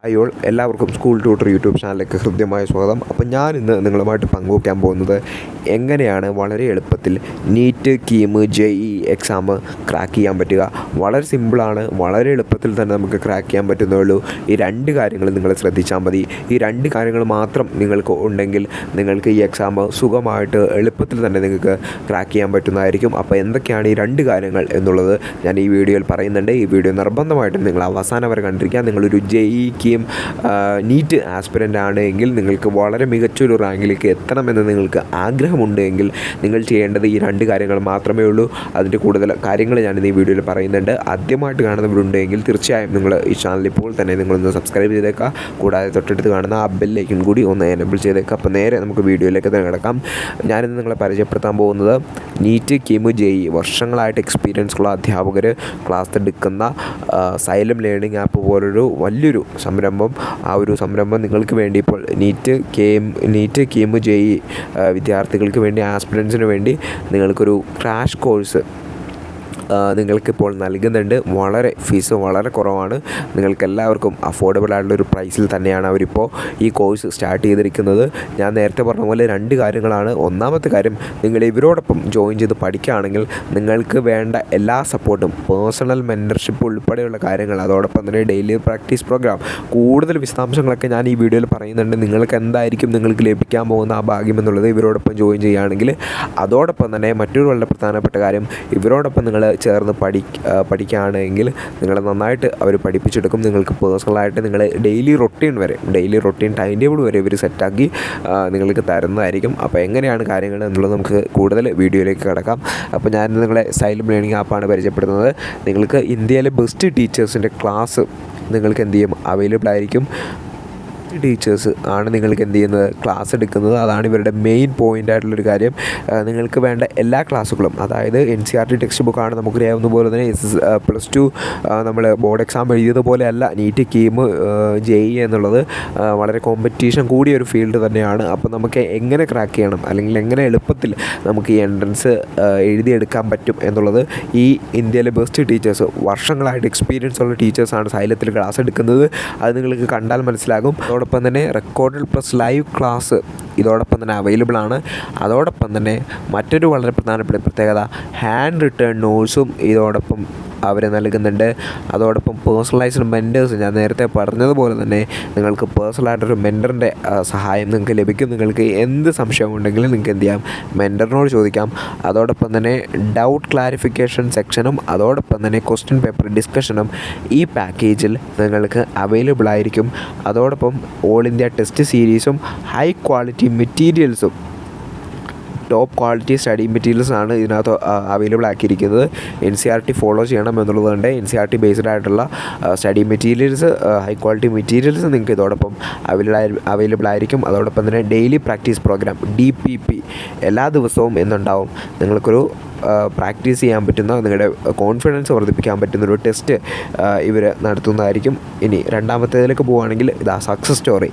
അയ്യോൾ എല്ലാവർക്കും school tutor YouTube ചാനലിലേക്ക് ഹൃദ്യമായ സ്വാഗതം. അപ്പോൾ ഞാൻ ഇന്ന് നിങ്ങളുമായിട്ട് പങ്കുവയ്ക്കാൻ പോകുന്നത് എങ്ങനെയാണ് വളരെ എളുപ്പത്തിൽ NEET, KEAM, JEE exam crack ചെയ്യാൻ പറ്റുക. വളരെ സിമ്പിളാണ്, വളരെ എളുപ്പത്തിൽ തന്നെ നമുക്ക് ക്രാക്ക് ചെയ്യാൻ പറ്റുന്നേ. ഈ രണ്ട് കാര്യങ്ങൾ നിങ്ങൾ ശ്രദ്ധിച്ചാൽ മതി. ഈ രണ്ട് കാര്യങ്ങൾ മാത്രം നിങ്ങൾക്ക് ഉണ്ടെങ്കിൽ നിങ്ങൾക്ക് ഈ എക്സാം സുഖമായിട്ട് എളുപ്പത്തിൽ തന്നെ നിങ്ങൾക്ക് ക്രാക്ക് ചെയ്യാൻ പറ്റുന്നതായിരിക്കും. അപ്പോൾ എന്തൊക്കെയാണ് ഈ രണ്ട് കാര്യങ്ങൾ എന്നുള്ളത് ഞാൻ ഈ വീഡിയോയിൽ പറയുന്നുണ്ട്. ഈ വീഡിയോ നിർബന്ധമായിട്ടും നിങ്ങൾ അവസാനം വരെ കണ്ടിരിക്കുക. നിങ്ങളൊരു JEE, നീറ്റ് ആസ്പിരൻ്റ് ആണ് എങ്കിൽ നിങ്ങൾക്ക് വളരെ മികച്ചൊരു റാങ്കിലേക്ക് എത്തണമെന്ന് നിങ്ങൾക്ക് ആഗ്രഹമുണ്ടെങ്കിൽ നിങ്ങൾ ചെയ്യേണ്ടത് ഈ രണ്ട് കാര്യങ്ങൾ മാത്രമേ ഉള്ളൂ. അതിൻ്റെ കൂടുതൽ കാര്യങ്ങൾ ഞാനിന്ന് ഈ വീഡിയോയിൽ പറയുന്നുണ്ട്. ആദ്യമായിട്ട് കാണുന്നവരുണ്ടെങ്കിൽ തീർച്ചയായും നിങ്ങൾ ഈ ചാനൽ ഇപ്പോൾ തന്നെ നിങ്ങളൊന്ന് സബ്സ്ക്രൈബ് ചെയ്തേക്കുക. കൂടാതെ തൊട്ടടുത്ത് കാണുന്ന ആ ബെല്ലേക്കും കൂടി ഒന്ന് എനേബിൾ ചെയ്തേക്കുക. അപ്പോൾ നേരെ നമുക്ക് വീഡിയോയിലേക്ക് തന്നെ കിടക്കാം. ഞാനിന്ന് നിങ്ങളെ പരിചയപ്പെടുത്താൻ പോകുന്നത് നീറ്റ്, കീം, JEE വർഷങ്ങളായിട്ട് എക്സ്പീരിയൻസ് ഉള്ള അധ്യാപകർ ക്ലാസ് എടുക്കുന്ന സൈലം ലേണിംഗ് ആപ്പ് പോലൊരു വലിയൊരു സംരംഭം. ആ ഒരു സംരംഭം നിങ്ങൾക്ക് വേണ്ടി ഇപ്പോൾ നീറ്റ്, കീം, JEE വിദ്യാർത്ഥികൾക്ക് വേണ്ടി, ആസ്പിരൻസിന് വേണ്ടി നിങ്ങൾക്കൊരു ക്രാഷ് കോഴ്സ് നിങ്ങൾക്കിപ്പോൾ നൽകുന്നുണ്ട്. ഫീസ് വളരെ കുറവാണ്. നിങ്ങൾക്കെല്ലാവർക്കും അഫോർഡബിൾ ആയിട്ടുള്ളൊരു പ്രൈസിൽ തന്നെയാണ് അവരിപ്പോൾ ഈ കോഴ്സ് സ്റ്റാർട്ട് ചെയ്തിരിക്കുന്നത്. ഞാൻ നേരത്തെ പറഞ്ഞ പോലെ രണ്ട് കാര്യങ്ങളാണ്. ഒന്നാമത്തെ കാര്യം, നിങ്ങൾ ഇവരോടൊപ്പം ജോയിൻ ചെയ്ത് പഠിക്കുകയാണെങ്കിൽ നിങ്ങൾക്ക് വേണ്ട എല്ലാ സപ്പോർട്ടും, പേഴ്സണൽ മെൻറ്റർഷിപ്പ് ഉൾപ്പെടെയുള്ള കാര്യങ്ങൾ, അതോടൊപ്പം തന്നെ ഡെയിലി പ്രാക്ടീസ് പ്രോഗ്രാം, കൂടുതൽ വിശദാംശങ്ങളൊക്കെ ഞാൻ ഈ വീഡിയോയിൽ പറയുന്നുണ്ട്. നിങ്ങൾക്ക് എന്തായിരിക്കും നിങ്ങൾക്ക് ലഭിക്കാൻ പോകുന്ന ആ ഭാഗ്യം എന്നുള്ളത് ഇവരോടൊപ്പം ജോയിൻ ചെയ്യുകയാണെങ്കിൽ. അതോടൊപ്പം തന്നെ മറ്റൊരു വളരെ പ്രധാനപ്പെട്ട കാര്യം, ഇവരോടൊപ്പം നിങ്ങൾ ചേർന്ന് പഠിക്കുകയാണെങ്കിൽ നിങ്ങളെ നന്നായിട്ട് അവർ പഠിപ്പിച്ചെടുക്കും. നിങ്ങൾക്ക് പേഴ്സണലായിട്ട് നിങ്ങൾ ഡെയിലി റൊട്ടീൻ ടൈം ടേബിൾ വരെ ഇവർ സെറ്റാക്കി നിങ്ങൾക്ക് തരുന്നതായിരിക്കും. അപ്പോൾ എങ്ങനെയാണ് കാര്യങ്ങൾ എന്നുള്ളത് നമുക്ക് കൂടുതൽ വീഡിയോയിലേക്ക് കിടക്കാം. അപ്പോൾ ഞാൻ നിങ്ങളെ സൈലം ലേണിംഗ് ആപ്പാണ് പരിചയപ്പെടുത്തുന്നത്. നിങ്ങൾക്ക് ഇന്ത്യയിലെ ബെസ്റ്റ് ടീച്ചേഴ്സിൻ്റെ ക്ലാസ് നിങ്ങൾക്ക് എന്ത് ചെയ്യും, അവൈലബിൾ ആയിരിക്കും. ടീച്ചേഴ്സ് ആണ് നിങ്ങൾക്ക് എന്ത് ചെയ്യുന്നത്, ക്ലാസ് എടുക്കുന്നത്. അതാണ് ഇവരുടെ മെയിൻ പോയിൻ്റ് ആയിട്ടുള്ളൊരു കാര്യം. നിങ്ങൾക്ക് വേണ്ട എല്ലാ ക്ലാസ്സുകളും, അതായത് NCERT ടെക്സ്റ്റ് ബുക്കാണ് നമുക്കറിയാവുന്ന പോലെ തന്നെ +2 നമ്മൾ ബോർഡ് എക്സാം എഴുതിയതുപോലെ അല്ല നീറ്റ്, കീം, JEE എന്നുള്ളത്. വളരെ കോമ്പറ്റീഷൻ കൂടിയ ഒരു ഫീൽഡ് തന്നെയാണ്. അപ്പോൾ നമുക്ക് എങ്ങനെ ക്രാക്ക് ചെയ്യണം, അല്ലെങ്കിൽ എങ്ങനെ എളുപ്പത്തിൽ നമുക്ക് ഈ എൻട്രൻസ് എഴുതിയെടുക്കാൻ പറ്റും എന്നുള്ളത് ഈ ഇന്ത്യയിലെ ബെസ്റ്റ് ടീച്ചേഴ്സ്, വർഷങ്ങളായിട്ട് എക്സ്പീരിയൻസ് ഉള്ള ടീച്ചേഴ്സാണ് സൈലത്തിൽ ക്ലാസ് എടുക്കുന്നത്. അത് നിങ്ങൾക്ക് കണ്ടാൽ മനസ്സിലാകും. അതോടൊപ്പം തന്നെ റെക്കോർഡഡ് പ്ലസ് ലൈവ് ക്ലാസ് ഇതോടൊപ്പം തന്നെ അവൈലബിൾ ആണ്. അതോടൊപ്പം തന്നെ മറ്റൊരു വളരെ പ്രധാനപ്പെട്ട പ്രത്യേകത, ഹാൻഡ് റിട്ടേൺ നോട്ട്സും ഇതോടൊപ്പം അവർ നൽകുന്നുണ്ട്. അതോടൊപ്പം പേഴ്സണലൈസ്ഡ് മെൻറ്റേഴ്സ്, ഞാൻ നേരത്തെ പറഞ്ഞതുപോലെ തന്നെ നിങ്ങൾക്ക് പേഴ്സണലായിട്ടൊരു മെൻറ്ററിൻ്റെ സഹായം നിങ്ങൾക്ക് ലഭിക്കും. നിങ്ങൾക്ക് എന്ത് സംശയമുണ്ടെങ്കിലും നിങ്ങൾക്ക് എന്ത് ചെയ്യാം, മെൻറ്ററിനോട് ചോദിക്കാം. അതോടൊപ്പം തന്നെ ഡൗട്ട് ക്ലാരിഫിക്കേഷൻ സെക്ഷനും അതോടൊപ്പം തന്നെ ക്വസ്റ്റ്യൻ പേപ്പർ ഡിസ്കഷനും ഈ പാക്കേജിൽ നിങ്ങൾക്ക് അവൈലബിൾ ആയിരിക്കും. അതോടൊപ്പം ഓൾ ഇന്ത്യ ടെസ്റ്റ് സീരീസും ഹൈ ക്വാളിറ്റി മെറ്റീരിയൽസും, ടോപ്പ് ക്വാളിറ്റി സ്റ്റഡി മെറ്റീരിയൽസാണ് ഇതിനകത്ത് അവൈലബിൾ ആക്കിയിരിക്കുന്നത്. NCERT ഫോളോ ചെയ്യണം എന്നുള്ളതുകൊണ്ട് NCERT ബേസ്ഡ് ആയിട്ടുള്ള study materials, high quality materials നിങ്ങൾക്ക് ഇതോടൊപ്പം അവൈലബിൾ ആയിരിക്കും. അതോടൊപ്പം തന്നെ ഡെയിലി പ്രാക്ടീസ് പ്രോഗ്രാം DPP എല്ലാ ദിവസവും എന്നുണ്ടാവും. നിങ്ങൾക്കൊരു പ്രാക്ടീസ് ചെയ്യാൻ പറ്റുന്ന, നിങ്ങളുടെ കോൺഫിഡൻസ് വർദ്ധിപ്പിക്കാൻ പറ്റുന്നൊരു ടെസ്റ്റ് ഇവർ നടത്തുന്നതായിരിക്കും. ഇനി രണ്ടാമത്തേതിലേക്ക് പോവുകയാണെങ്കിൽ ഇതാ സക്സസ് സ്റ്റോറി.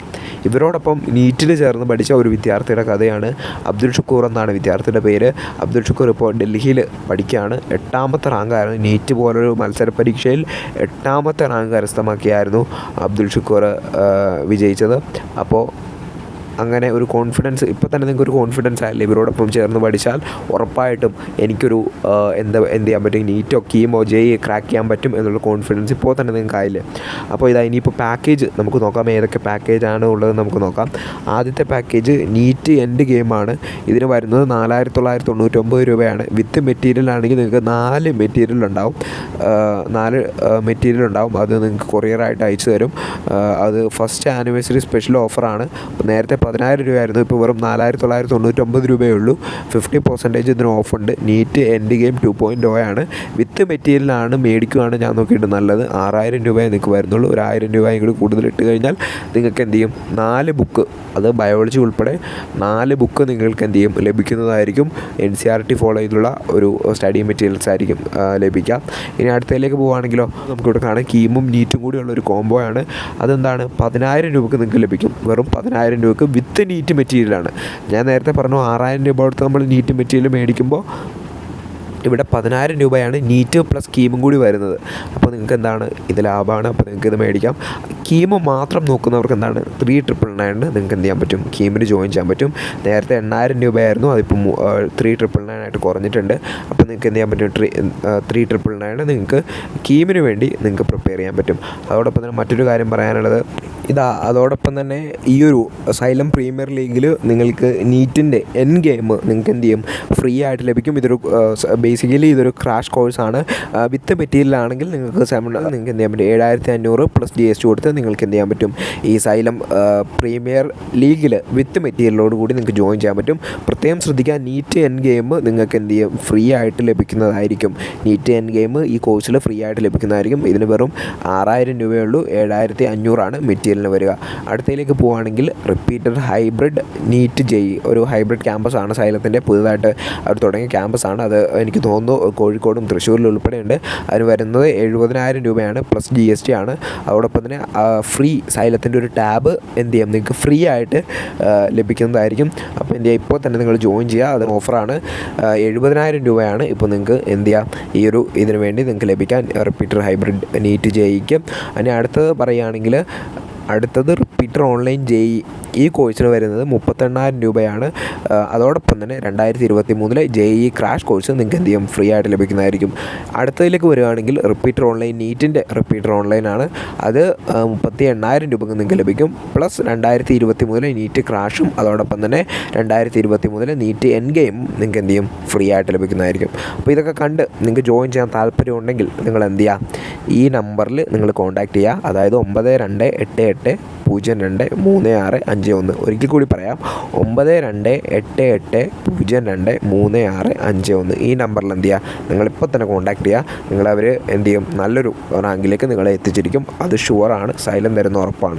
ഇവരോടൊപ്പം നീറ്റിൽ ചേർന്ന് പഠിച്ച ഒരു വിദ്യാർത്ഥിയുടെ കഥയാണ്. അബ്ദുൽ ഷുക്കൂർ എന്നാണ് വിദ്യാർത്ഥിയുടെ പേര്. അബ്ദുൽ ഷുക്കൂർ ഇപ്പോൾ ഡൽഹിയിൽ പഠിക്കുകയാണ്. 8ാമത്തെ റാങ്കായിരുന്നു. നീറ്റ് പോലൊരു മത്സര പരീക്ഷയിൽ 8ാമത്തെ റാങ്ക് കരസ്ഥമാക്കിയായിരുന്നു അബ്ദുൽ ഷുക്കൂർ വിജയിച്ചത്. അപ്പോൾ അങ്ങനെ ഒരു കോൺഫിഡൻസ്, ഇപ്പോൾ തന്നെ നിങ്ങൾക്കൊരു കോൺഫിഡൻസ് ആയില്ലേ, ഇവരോടൊപ്പം ചേർന്ന് പഠിച്ചാൽ ഉറപ്പായിട്ടും എനിക്കൊരു എന്ത് ചെയ്യാൻ പറ്റും, നീറ്റോ, കീമോ, JEE ക്രാക്ക് ചെയ്യാൻ പറ്റും എന്നുള്ള കോൺഫിഡൻസ് ഇപ്പോൾ തന്നെ നിങ്ങൾക്ക് ആയില്ലേ. അപ്പോൾ ഇനിയിപ്പോൾ പാക്കേജ് നമുക്ക് നോക്കാം. ഏതൊക്കെ പാക്കേജാണ് ഉള്ളത് നമുക്ക് നോക്കാം. ആദ്യത്തെ പാക്കേജ് നീറ്റ് എൻഡ് ഗെയിമാണ്. ഇതിന് വരുന്നത് 4999 രൂപയാണ്. വിത്ത് മെറ്റീരിയൽ ആണെങ്കിൽ നിങ്ങൾക്ക് 4 മെറ്റീരിയൽ ഉണ്ടാവും. അത് നിങ്ങൾക്ക് കൊറിയറായിട്ട് അയച്ചു തരും. അത് ഫസ്റ്റ് ആനിവേഴ്സറി സ്പെഷ്യൽ ഓഫറാണ്. നേരത്തെ 10,000 രൂപയായിരുന്നു, ഇപ്പോൾ വെറും 4999 രൂപയേ ഉള്ളൂ. 50% ഇതിന് ഓഫുണ്ട്. നീറ്റ് എൻഡ് ഗെയിം 2.0 ആണ്. വിത്ത് മെറ്റീരിയലാണ് മേടിക്കുകയാണ് ഞാൻ നോക്കിയിട്ട് നല്ലത്. 6000 രൂപയെ നിങ്ങൾക്ക് വരുന്നുള്ളൂ. ഒരു 1000 രൂപ കൂടി കൂടുതൽ ഇട്ട് കഴിഞ്ഞാൽ നിങ്ങൾക്ക് എന്ത് ചെയ്യും, 4 ബുക്ക്, അത് ബയോളജി ഉൾപ്പെടെ 4 ബുക്ക് നിങ്ങൾക്ക് എന്ത് ചെയ്യും, ലഭിക്കുന്നതായിരിക്കും. NCERT ഫോളോ ചെയ്തുള്ള ഒരു സ്റ്റഡി മെറ്റീരിയൽസ് ആയിരിക്കും ലഭിക്കാം. ഇനി അടുത്തതിലേക്ക് പോവുകയാണെങ്കിലോ, നമുക്കിവിടെ കാണാം കീമും നീറ്റും കൂടിയുള്ള ഒരു കോംബോ ആണ്. അതെന്താണ്, 10,000 രൂപക്ക് നിങ്ങൾക്ക് ലഭിക്കും. വെറും 10,000 രൂപക്ക് വിത്ത് നീറ്റ് മെറ്റീരിയലാണ്. ഞാൻ നേരത്തെ പറഞ്ഞു 6000 രൂപ കൊടുത്ത് നമ്മൾ നീറ്റ് മെറ്റീരിയൽ മേടിക്കുമ്പോൾ ഇവിടെ 10,000 രൂപയാണ് നീറ്റ് പ്ലസ് കീമും കൂടി വരുന്നത്. അപ്പോൾ നിങ്ങൾക്ക് എന്താണ് ഇത് ലാഭമാണ്. അപ്പോൾ നിങ്ങൾക്ക് ഇത് മേടിക്കാം. കീം മാത്രം നോക്കുന്നവർക്ക് എന്താണ് 3,999 നിങ്ങൾക്ക് എന്ത് ചെയ്യാൻ പറ്റും, കീമിന് ജോയിൻ ചെയ്യാൻ പറ്റും. നേരത്തെ 8,000 രൂപയായിരുന്നു, അതിപ്പോൾ 3,999 ആയിട്ട് കുറഞ്ഞിട്ടുണ്ട്. അപ്പോൾ നിങ്ങൾക്ക് എന്ത് ചെയ്യാൻ പറ്റും, 3,999 നിങ്ങൾക്ക് കീമിന് വേണ്ടി നിങ്ങൾക്ക് പ്രിപ്പയർ ചെയ്യാൻ പറ്റും. അതോടൊപ്പം തന്നെ മറ്റൊരു കാര്യം പറയാനുള്ളത് അതോടൊപ്പം തന്നെ ഈ ഒരു സൈലം പ്രീമിയർ ലീഗിൽ നിങ്ങൾക്ക് നീറ്റിൻ്റെ എൻ ഗെയിം നിങ്ങൾക്ക് എന്ത് ചെയ്യും, ഫ്രീ ആയിട്ട് ലഭിക്കും. ബേസിക്കലി ഇതൊരു ക്രാഷ് കോഴ്സാണ്. വിത്ത് മെറ്റീരിയലാണെങ്കിൽ നിങ്ങൾക്ക് നിങ്ങൾക്ക് എന്ത് ചെയ്യാൻ പറ്റും, 7,500 പ്ലസ് GST കൊടുത്ത് നിങ്ങൾക്ക് എന്ത് ചെയ്യാൻ പറ്റും, ഈ സൈലം പ്രീമിയർ ലീഗിൽ വിത്ത് മെറ്റീരിയലോട് കൂടി നിങ്ങൾക്ക് ജോയിൻ ചെയ്യാൻ പറ്റും. പ്രത്യേകം ശ്രദ്ധിക്കുക, നീറ്റ് എൻ ഗെയിം നിങ്ങൾക്ക് എന്ത് ചെയ്യും, ഫ്രീ ആയിട്ട് ലഭിക്കുന്നതായിരിക്കും. നീറ്റ് എൻ ഗെയിം ഈ കോഴ്സിൽ ഫ്രീ ആയിട്ട് ലഭിക്കുന്നതായിരിക്കും. ഇതിന് വെറും 6,000 രൂപയുള്ളൂ, 7,500 മെറ്റീരിയലിന് വരിക. അടുത്തതിലേക്ക് പോവുകയാണെങ്കിൽ റിപ്പീറ്റർ ഹൈബ്രിഡ് നീറ്റ് JEE ഒരു ഹൈബ്രിഡ് ക്യാമ്പസാണ് സൈലത്തിൻ്റെ, പുതുതായിട്ട് അവർ തുടങ്ങിയ ക്യാമ്പസാണ്. അത് എനിക്ക് തോന്നുന്നു കോഴിക്കോടും തൃശ്ശൂരിലും ഉൾപ്പെടെയുണ്ട്. അതിന് വരുന്നത് 70,000 രൂപയാണ് പ്ലസ് GST ആണ്. അതോടൊപ്പം തന്നെ ഫ്രീ സൈലത്തിൻ്റെ ഒരു ടാബ് എന്ത് ചെയ്യാം, നിങ്ങൾക്ക് ഫ്രീ ആയിട്ട് ലഭിക്കുന്നതായിരിക്കും. അപ്പോൾ എന്ത് ചെയ്യുക, ഇപ്പോൾ തന്നെ നിങ്ങൾ ജോയിൻ ചെയ്യുക. അത് ഓഫറാണ്. 70,000 രൂപയാണ് ഇപ്പോൾ നിങ്ങൾക്ക് എന്ത് ചെയ്യുക, ഈ ഒരു ഇതിന് വേണ്ടി നിങ്ങൾക്ക് ലഭിക്കാൻ റിപ്പീറ്റർ ഹൈബ്രിഡ് നീറ്റ് JEEക്ക്. അതിന് അടുത്തത് പറയുകയാണെങ്കിൽ അടുത്തത് റിപ്പീറ്റർ ഓൺലൈൻ JEE ഈ കോഴ്സിന് വരുന്നത് 38,000 രൂപയാണ്. അതോടൊപ്പം തന്നെ 2023 JEE ക്രാഷ് കോഴ്സ് നിങ്ങൾക്ക് എന്ത് ചെയ്യും, ഫ്രീ ആയിട്ട് ലഭിക്കുന്നതായിരിക്കും. അടുത്തതിലേക്ക് വരികയാണെങ്കിൽ റിപ്പീറ്റർ ഓൺലൈൻ നീറ്റിൻ്റെ റിപ്പീറ്റർ ഓൺലൈനാണ്. അത് 38,000 രൂപക്ക് നിങ്ങൾക്ക് ലഭിക്കും. പ്ലസ് 2023 നീറ്റ് ക്രാഷും അതോടൊപ്പം തന്നെ 2023 നീറ്റ് എൻ ഗെയിമും നിങ്ങൾക്ക് എന്ത് ചെയ്യും, ഫ്രീ ആയിട്ട് ലഭിക്കുന്നതായിരിക്കും. അപ്പോൾ ഇതൊക്കെ കണ്ട് നിങ്ങൾക്ക് ജോയിൻ ചെയ്യാൻ താല്പര്യമുണ്ടെങ്കിൽ നിങ്ങൾ എന്ത് ചെയ്യുക, ഈ നമ്പറിൽ നിങ്ങൾ കോൺടാക്റ്റ് ചെയ്യുക. അതായത് 9288023651. ഒരിക്കൽ കൂടി പറയാം, 9288023651. ഈ നമ്പറിൽ എന്ത് ചെയ്യുക, നിങ്ങളിപ്പോൾ തന്നെ കോൺടാക്റ്റ് ചെയ്യുക. നിങ്ങളവർ എന്ത് ചെയ്യും, നല്ലൊരു റാങ്കിലേക്ക് നിങ്ങളെ എത്തിച്ചിരിക്കും. അത് ഷുവറാണ്, സൈലം തരുന്ന ഉറപ്പാണ്.